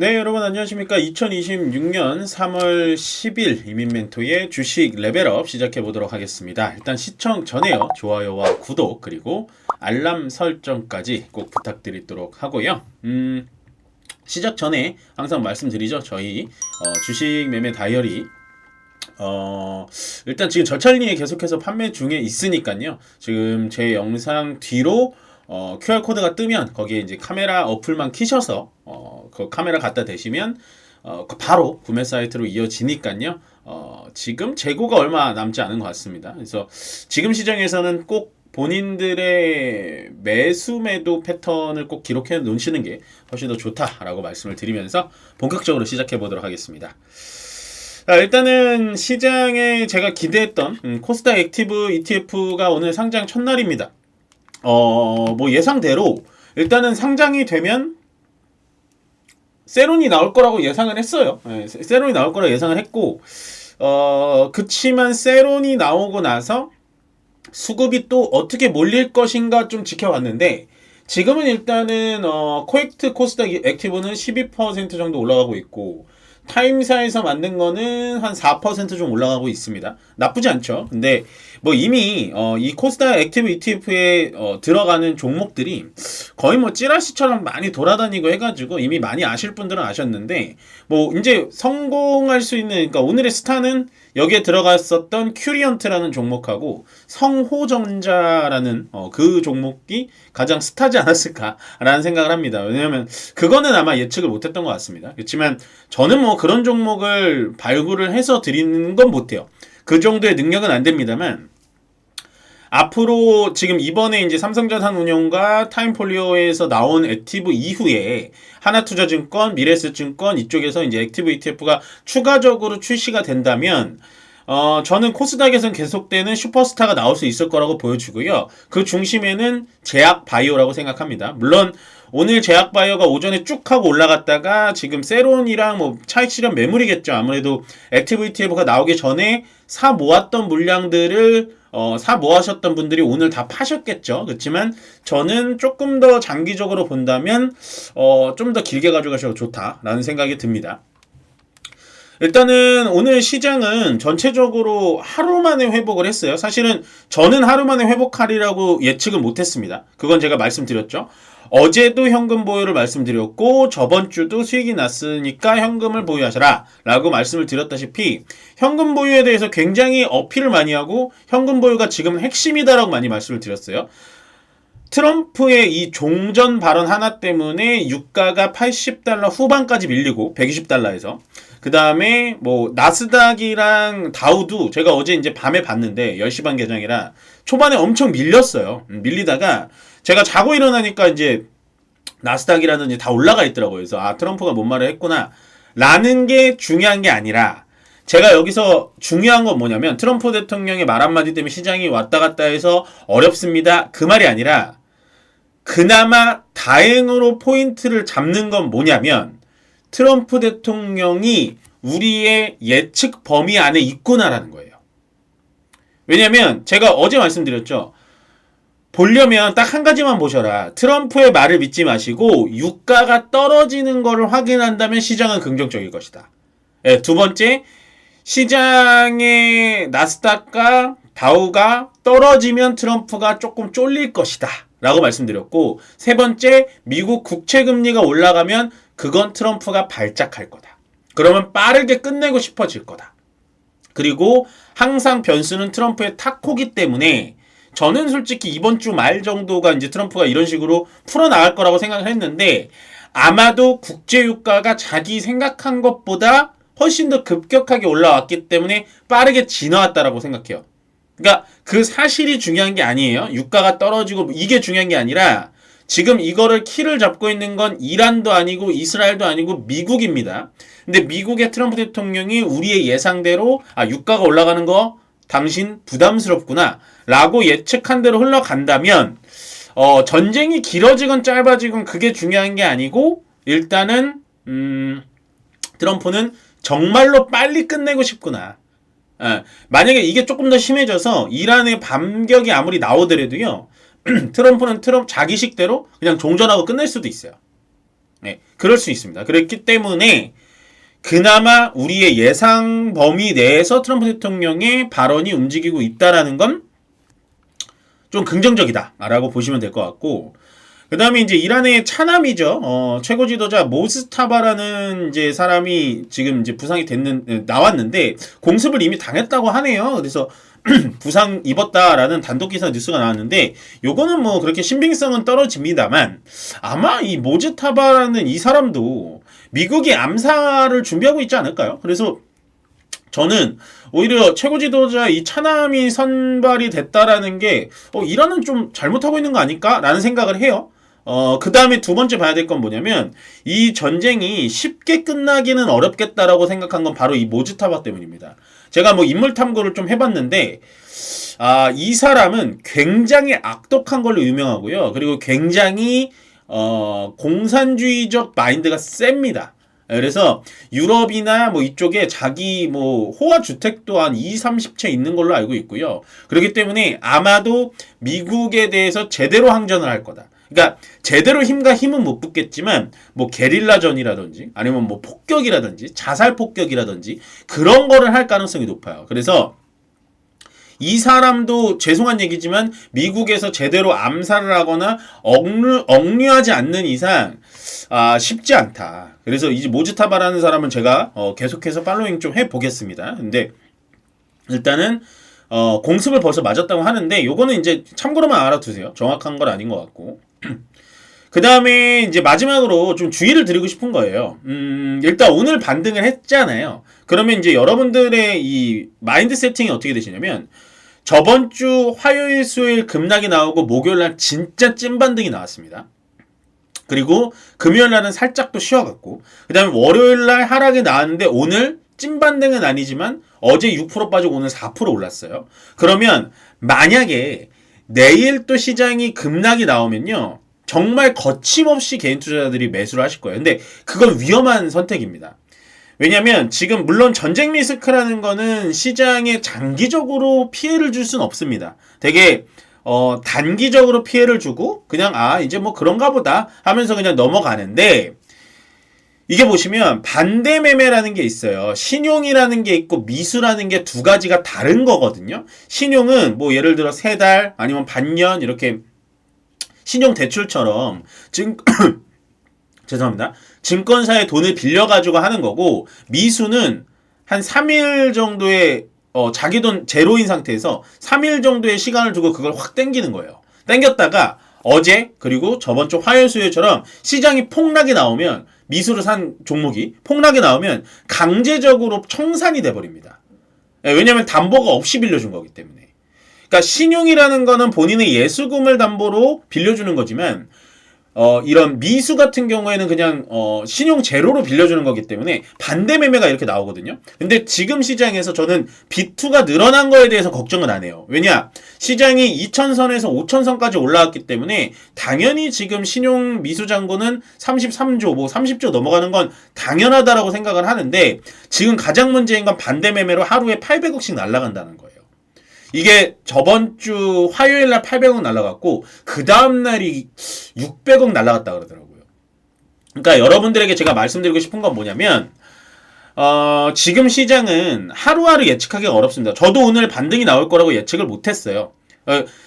네, 여러분 안녕하십니까? 2026년 3월 10일 이민멘토의 주식 레벨업 시작해 보도록 하겠습니다. 일단 시청 전에요. 좋아요와 구독 그리고 알람 설정까지 꼭 부탁드리도록 하고요. 시작 전에 항상 말씀드리죠. 저희 주식 매매 다이어리 일단 지금 저찰리에 계속해서 판매 중에 있으니까요. 지금 제 영상 뒤로 QR코드가 뜨면 거기에 이제 카메라 어플만 키셔서 그 카메라 갖다 대시면 바로 구매 사이트로 이어지니까요. 지금 재고가 얼마 남지 않은 것 같습니다. 그래서 지금 시장에서는 꼭 본인들의 매수 매도 패턴을 꼭 기록해 놓으시는 게 훨씬 더 좋다라고 말씀을 드리면서 본격적으로 시작해 보도록 하겠습니다. 일단은 시장에 제가 기대했던 코스닥 액티브 ETF가 오늘 상장 첫날입니다. 뭐 예상대로 일단은 상장이 되면 세론이 나올 거라고 예상을 했어요. 세론이 나올 거라고 예상을 했고, 그치만 세론이 나오고 나서 수급이 또 어떻게 몰릴 것인가 좀 지켜봤는데, 지금은 일단은 코엑트 코스닥 액티브는 12% 정도 올라가고 있고, 타임사에서 만든 거는 한 4% 좀 올라가고 있습니다. 나쁘지 않죠. 근데 뭐 이미 이 코스닥 액티브 ETF에 들어가는 종목들이 거의 뭐 찌라시처럼 많이 돌아다니고 해가지고 이미 많이 아실 분들은 아셨는데, 뭐 이제 성공할 수 있는, 그러니까 오늘의 스타는 여기에 들어갔었던 큐리언트라는 종목하고 성호전자라는 그 종목이 가장 스타지 않았을까라는 생각을 합니다. 왜냐하면 그거는 아마 예측을 못했던 것 같습니다. 그렇지만 저는 뭐 그런 종목을 발굴을 해서 드리는 건 못해요. 그 정도의 능력은 안 됩니다만, 앞으로 지금 이번에 이제 삼성자산운용과 타임폴리오에서 나온 액티브 이후에 하나투자증권, 미래에셋증권 이쪽에서 이제 액티브 ETF가 추가적으로 출시가 된다면 저는 코스닥에서는 계속되는 슈퍼스타가 나올 수 있을 거라고 보여지고요. 그 중심에는 제약바이오라고 생각합니다. 물론 오늘 제약바이오가 오전에 쭉 하고 올라갔다가 지금 세론이랑 뭐 차익 실현 매물이겠죠. 아무래도 액티브 ETF가 나오기 전에 사 모았던 물량들을 사 모으셨던 분들이 오늘 다 파셨겠죠. 그렇지만 저는 조금 더 장기적으로 본다면 좀 더 길게 가져가셔도 좋다라는 생각이 듭니다. 일단은 오늘 시장은 전체적으로 하루 만에 회복을 했어요. 사실은 저는 하루 만에 회복하리라고 예측을 못했습니다. 그건 제가 말씀드렸죠. 어제도 현금 보유를 말씀드렸고 저번 주도 수익이 났으니까 현금을 보유하셔라 라고 말씀을 드렸다시피 현금 보유에 대해서 굉장히 어필을 많이 하고 현금 보유가 지금은 핵심이다라고 많이 말씀을 드렸어요. 트럼프의 이 종전 발언 하나 때문에 유가가 80달러 후반까지 밀리고 120달러에서 그 다음에 뭐 나스닥이랑 다우도 제가 어제 이제 밤에 봤는데 10시 반 개장이라 초반에 엄청 밀렸어요. 밀리다가 제가 자고 일어나니까 이제 나스닥이라든지 다 올라가 있더라고요. 그래서 트럼프가 뭔 말을 했구나 라는 게 중요한 게 아니라, 제가 여기서 중요한 건 뭐냐면 트럼프 대통령의 말 한마디 때문에 시장이 왔다 갔다 해서 어렵습니다 그 말이 아니라, 그나마 다행으로 포인트를 잡는 건 뭐냐면 트럼프 대통령이 우리의 예측 범위 안에 있구나라는 거예요. 왜냐면 제가 어제 말씀드렸죠. 보려면 딱 한 가지만 보셔라. 트럼프의 말을 믿지 마시고 유가가 떨어지는 것을 확인한다면 시장은 긍정적일 것이다. 두 번째, 시장의 나스닥과 다우가 떨어지면 트럼프가 조금 쫄릴 것이다 라고 말씀드렸고, 세 번째, 미국 국채금리가 올라가면 그건 트럼프가 발작할 거다. 그러면 빠르게 끝내고 싶어질 거다. 그리고 항상 변수는 트럼프의 타코기 때문에 저는 솔직히 이번 주 말 정도가 이제 트럼프가 이런 식으로 풀어나갈 거라고 생각을 했는데, 아마도 국제유가가 자기 생각한 것보다 훨씬 더 급격하게 올라왔기 때문에 빠르게 지나왔다라고 생각해요. 그러니까 그 사실이 중요한 게 아니에요. 유가가 떨어지고 이게 중요한 게 아니라, 지금 이거를 키를 잡고 있는 건 이란도 아니고 이스라엘도 아니고 미국입니다. 근데 미국의 트럼프 대통령이 우리의 예상대로 유가가 올라가는 거 당신 부담스럽구나 라고 예측한 대로 흘러간다면 전쟁이 길어지건 짧아지건 그게 중요한 게 아니고, 일단은 트럼프는 정말로 빨리 끝내고 싶구나. 만약에 이게 조금 더 심해져서 이란의 반격이 아무리 나오더라도요 트럼프는 자기식대로 그냥 종전하고 끝낼 수도 있어요. 네, 그럴 수 있습니다. 그랬기 때문에 그나마 우리의 예상 범위 내에서 트럼프 대통령의 발언이 움직이고 있다라는 건 좀 긍정적이다라고 보시면 될 것 같고, 그 다음에 이제 이란의 차남이죠. 최고 지도자 모스타바라는 이제 사람이 지금 이제 부상이 나왔는데 공습을 이미 당했다고 하네요. 그래서 부상 입었다라는 단독 기사 뉴스가 나왔는데 요거는 뭐 그렇게 신빙성은 떨어집니다만 아마 이 모즈타바라는 이 사람도 미국이 암살을 준비하고 있지 않을까요? 그래서 저는 오히려 최고 지도자 이 차남이 선발이 됐다라는 게 이란은 좀 잘못하고 있는 거 아닐까라는 생각을 해요. 그 다음에 두 번째 봐야 될 건 뭐냐면 이 전쟁이 쉽게 끝나기는 어렵겠다라고 생각한 건 바로 이 모즈타바 때문입니다. 제가 뭐 인물 탐구를 좀 해봤는데 이 사람은 굉장히 악독한 걸로 유명하고요. 그리고 굉장히 공산주의적 마인드가 셉니다. 그래서 유럽이나 뭐 이쪽에 자기 뭐 호화 주택도 한 2, 30채 있는 걸로 알고 있고요. 그렇기 때문에 아마도 미국에 대해서 제대로 항전을 할 거다. 그러니까 제대로 힘과 힘은 못 붙겠지만 뭐 게릴라전이라든지 아니면 뭐 폭격이라든지 자살 폭격이라든지 그런 거를 할 가능성이 높아요. 그래서 이 사람도 죄송한 얘기지만 미국에서 제대로 암살을 하거나 억류하지 않는 이상 쉽지 않다. 그래서 이제 모즈타바라는 사람은 제가 계속해서 팔로잉 좀 해보겠습니다. 근데 일단은 공습을 벌써 맞았다고 하는데 요거는 이제 참고로만 알아두세요. 정확한 건 아닌 것 같고. 그 다음에 이제 마지막으로 좀 주의를 드리고 싶은 거예요. 일단 오늘 반등을 했잖아요. 그러면 이제 여러분들의 이 마인드 세팅이 어떻게 되시냐면 저번 주 화요일, 수요일 급락이 나오고 목요일 날 진짜 찐 반등이 나왔습니다. 그리고 금요일 날은 살짝 또 쉬어갔고 그 다음에 월요일 날 하락이 나왔는데 오늘 찐 반등은 아니지만 어제 6% 빠지고 오늘 4% 올랐어요. 그러면 만약에 내일 또 시장이 급락이 나오면요. 정말 거침없이 개인 투자자들이 매수를 하실 거예요. 근데 그건 위험한 선택입니다. 왜냐면 지금 물론 전쟁 리스크라는 거는 시장에 장기적으로 피해를 줄 수는 없습니다. 되게 단기적으로 피해를 주고 그냥 이제 뭐 그런가 보다 하면서 그냥 넘어가는데 이게 보시면 반대 매매라는 게 있어요. 신용이라는 게 있고 미수라는 게 두 가지가 다른 거거든요. 신용은 뭐 예를 들어 3달 아니면 반년 이렇게 신용 대출처럼 죄송합니다. 증권사에 돈을 빌려가지고 하는 거고 미수는 한 3일 정도의 자기 돈 제로인 상태에서 3일 정도의 시간을 두고 그걸 확 땡기는 거예요. 땡겼다가 어제 그리고 저번 주 화요일 수요일처럼 시장이 폭락이 나오면 미수를 산 종목이 폭락이 나오면 강제적으로 청산이 돼버립니다. 왜냐하면 담보가 없이 빌려준 거기 때문에. 그러니까 신용이라는 거는 본인의 예수금을 담보로 빌려주는 거지만 이런 미수 같은 경우에는 그냥 신용 제로로 빌려주는 거기 때문에 반대 매매가 이렇게 나오거든요. 근데 지금 시장에서 저는 B2가 늘어난 거에 대해서 걱정은 안 해요. 왜냐? 시장이 2000선에서 5000선까지 올라왔기 때문에 당연히 지금 신용 미수 잔고는 33조, 뭐 30조 넘어가는 건 당연하다라고 생각을 하는데 지금 가장 문제인 건 반대 매매로 하루에 800억씩 날아간다는 거예요. 이게 저번 주 화요일 날 800억 날라갔고 그 다음 날이 600억 날라갔다 그러더라고요. 그러니까 여러분들에게 제가 말씀드리고 싶은 건 뭐냐면 지금 시장은 하루하루 예측하기가 어렵습니다. 저도 오늘 반등이 나올 거라고 예측을 못했어요.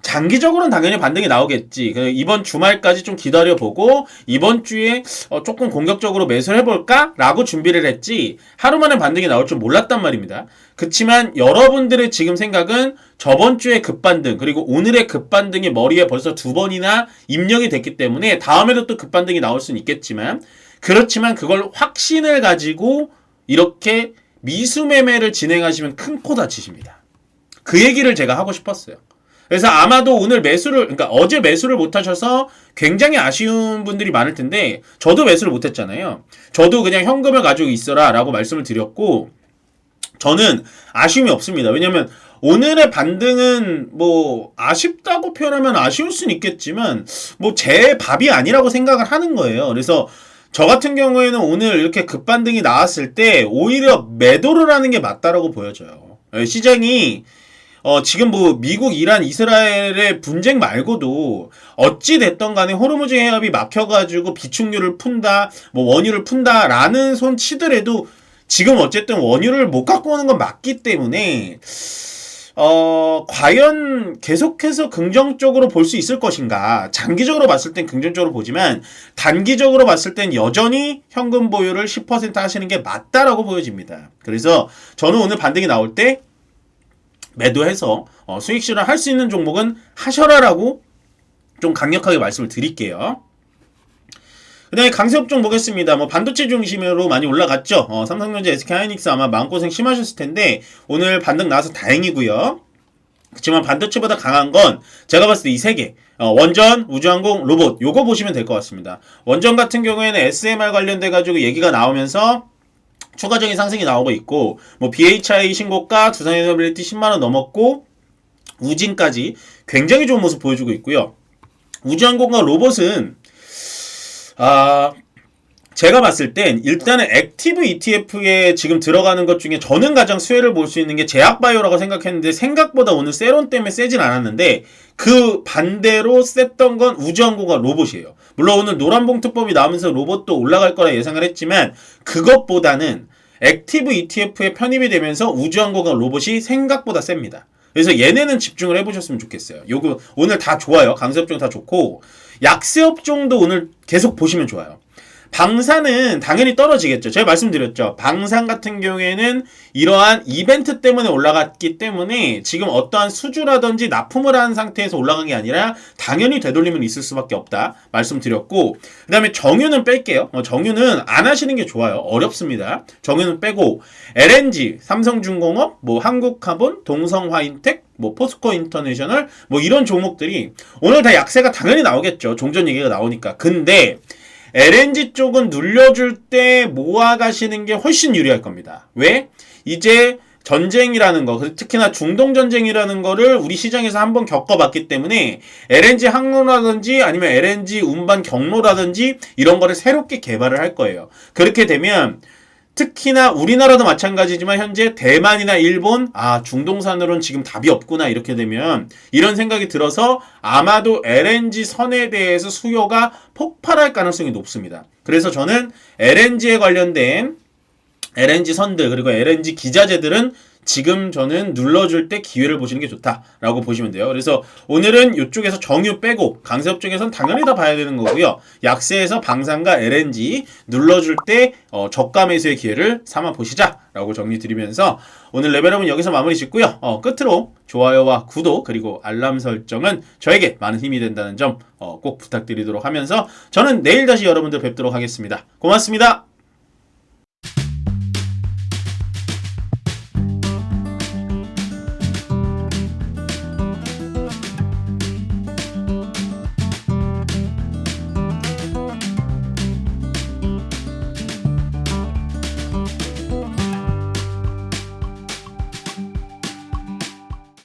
장기적으로는 당연히 반등이 나오겠지. 이번 주말까지 좀 기다려보고 이번 주에 조금 공격적으로 매수를 해볼까? 라고 준비를 했지 하루 만에 반등이 나올 줄 몰랐단 말입니다. 그치만 여러분들의 지금 생각은 저번 주에 급반등 그리고 오늘의 급반등이 머리에 벌써 2번이나 입력이 됐기 때문에 다음에도 또 급반등이 나올 수는 있겠지만 그렇지만 그걸 확신을 가지고 이렇게 미수매매를 진행하시면 큰 코 다치십니다. 그 얘기를 제가 하고 싶었어요. 그래서 아마도 오늘 그러니까 어제 매수를 못하셔서 굉장히 아쉬운 분들이 많을 텐데 저도 매수를 못했잖아요. 저도 그냥 현금을 가지고 있어라 라고 말씀을 드렸고 저는 아쉬움이 없습니다. 왜냐면 오늘의 반등은 뭐 아쉽다고 표현하면 아쉬울 수는 있겠지만 뭐 제 밥이 아니라고 생각을 하는 거예요. 그래서 저 같은 경우에는 오늘 이렇게 급반등이 나왔을 때 오히려 매도를 하는 게 맞다라고 보여져요. 시장이 지금 뭐 미국, 이란, 이스라엘의 분쟁 말고도 어찌 됐던 간에 호르무즈 해협이 막혀가지고 비축유를 푼다, 뭐 원유를 푼다라는 손 치더라도 지금 어쨌든 원유를 못 갖고 오는 건 맞기 때문에 과연 계속해서 긍정적으로 볼 수 있을 것인가? 장기적으로 봤을 땐 긍정적으로 보지만 단기적으로 봤을 땐 여전히 현금 보유를 10% 하시는 게 맞다라고 보여집니다. 그래서 저는 오늘 반등이 나올 때 매도해서 수익 실현할 수 있는 종목은 하셔라라고 좀 강력하게 말씀을 드릴게요. 그 다음에 강세업종 보겠습니다. 뭐 반도체 중심으로 많이 올라갔죠. 삼성전자, SK하이닉스 아마 마음고생 심하셨을 텐데 오늘 반등 나와서 다행이고요. 그렇지만 반도체보다 강한 건 제가 봤을 때 이 세 개. 원전, 우주항공, 로봇 요거 보시면 될 것 같습니다. 원전 같은 경우에는 SMR 관련돼 가지고 얘기가 나오면서 추가적인 상승이 나오고 있고 뭐 BHI 신고가 두산에너빌리티 10만원 넘었고 우진까지 굉장히 좋은 모습 보여주고 있고요. 우주항공과 로봇은 제가 봤을 땐 일단은 액티브 ETF에 지금 들어가는 것 중에 저는 가장 수혜를 볼 수 있는 게 제약바이오라고 생각했는데 생각보다 오늘 세론 때문에 세진 않았는데 그 반대로 셌던 건 우주항공과 로봇이에요. 물론 오늘 노란봉투법이 나오면서 로봇도 올라갈 거라 예상을 했지만 그것보다는 액티브 ETF에 편입이 되면서 우주항공과 로봇이 생각보다 셉니다. 그래서 얘네는 집중을 해보셨으면 좋겠어요. 요거 오늘 다 좋아요. 강세업종 다 좋고 약세업종도 오늘 계속 보시면 좋아요. 방산은 당연히 떨어지겠죠. 제가 말씀드렸죠. 방산 같은 경우에는 이러한 이벤트 때문에 올라갔기 때문에 지금 어떠한 수주라든지 납품을 한 상태에서 올라간 게 아니라 당연히 되돌림은 있을 수밖에 없다 말씀드렸고 그 다음에 정유는 뺄게요. 정유는 안 하시는 게 좋아요. 어렵습니다. 정유는 빼고 LNG, 삼성중공업, 뭐 한국카본, 동성화인텍, 뭐 포스코 인터내셔널 뭐 이런 종목들이 오늘 다 약세가 당연히 나오겠죠. 종전 얘기가 나오니까. 근데 LNG 쪽은 눌려줄 때 모아가시는 게 훨씬 유리할 겁니다. 왜? 이제 전쟁이라는 거, 특히나 중동 전쟁이라는 거를 우리 시장에서 한번 겪어봤기 때문에 LNG 항로라든지 아니면 LNG 운반 경로라든지 이런 거를 새롭게 개발을 할 거예요. 그렇게 되면 특히나 우리나라도 마찬가지지만 현재 대만이나 일본 중동산으로는 지금 답이 없구나 이렇게 되면 이런 생각이 들어서 아마도 LNG 선에 대해서 수요가 폭발할 가능성이 높습니다. 그래서 저는 LNG에 관련된 LNG 선들 그리고 LNG 기자재들은 지금 저는 눌러줄 때 기회를 보시는 게 좋다라고 보시면 돼요. 그래서 오늘은 이쪽에서 정유 빼고 강세업종에서는 당연히 다 봐야 되는 거고요. 약세에서 방산과 LNG 눌러줄 때 저가 매수의 기회를 삼아 보시자라고 정리 드리면서 오늘 레벨업은 여기서 마무리 짓고요. 끝으로 좋아요와 구독 그리고 알람 설정은 저에게 많은 힘이 된다는 점 꼭 부탁드리도록 하면서 저는 내일 다시 여러분들 뵙도록 하겠습니다. 고맙습니다.